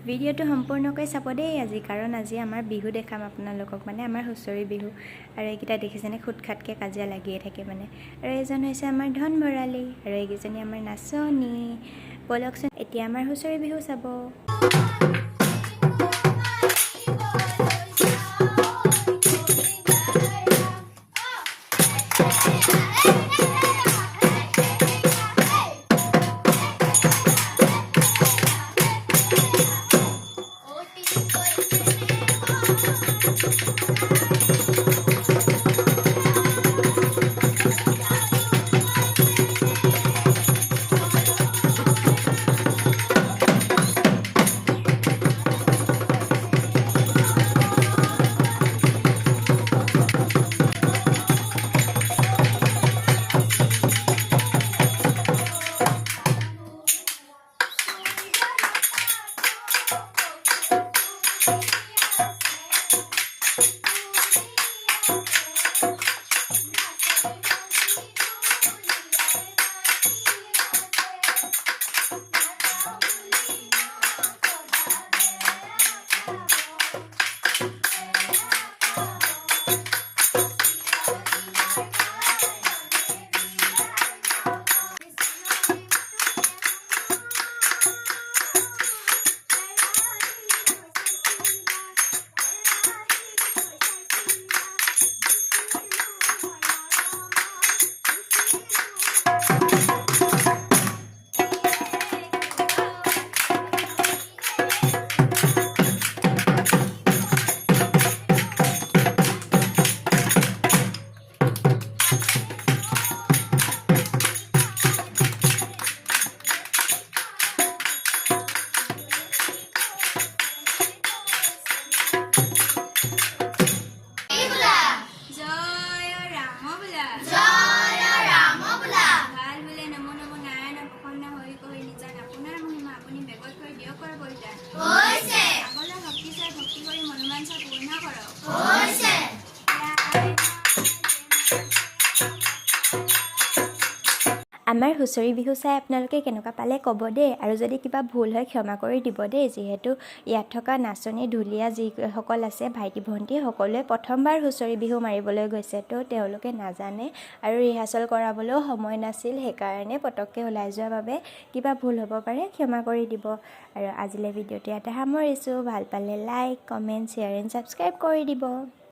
ভিডিঅ'টো সম্পূৰ্ণকৈ চাব দেই আজি, কাৰণ আজি আমাৰ বিহু দেখাম আপোনালোকক, মানে আমাৰ হুঁচৰি বিহু। আৰু এইকেইটা দেখিছেনে খুট খাটকৈ কাজিয়া লাগিয়ে থাকে মানে। আৰু এইজন হৈছে আমাৰ ধন ভৰালী, আৰু এইকেইজনী আমাৰ নাচনী। ব'লকচোন এতিয়া আমাৰ হুঁচৰি বিহু চাব। আমাৰ হুঁচৰি বিহু চাই আপোনালোকে কেনেকুৱা পালে ক'ব দেই, আৰু যদি কিবা ভুল হয় ক্ষমা কৰি দিব দেই, যিহেতু ইয়াত থকা নাচনী ঢুলীয়া যিসকল আছে ভাইটি ভণ্টি সকলোৱে প্ৰথমবাৰ হুঁচৰি বিহু মাৰিবলৈ গৈছে, তো তেওঁলোকে নাজানে আৰু ৰিহাৰ্চেল কৰাবলৈও সময় নাছিল, সেইকাৰণে পটককৈ ওলাই যোৱাৰ বাবে কিবা ভুল হ'ব পাৰে, ক্ষমা কৰি দিব। আৰু আজিলৈ ভিডিঅ'টো ইয়াতে সামৰিছোঁ। ভাল পালে like, comment, share and subscribe কৰি দিব।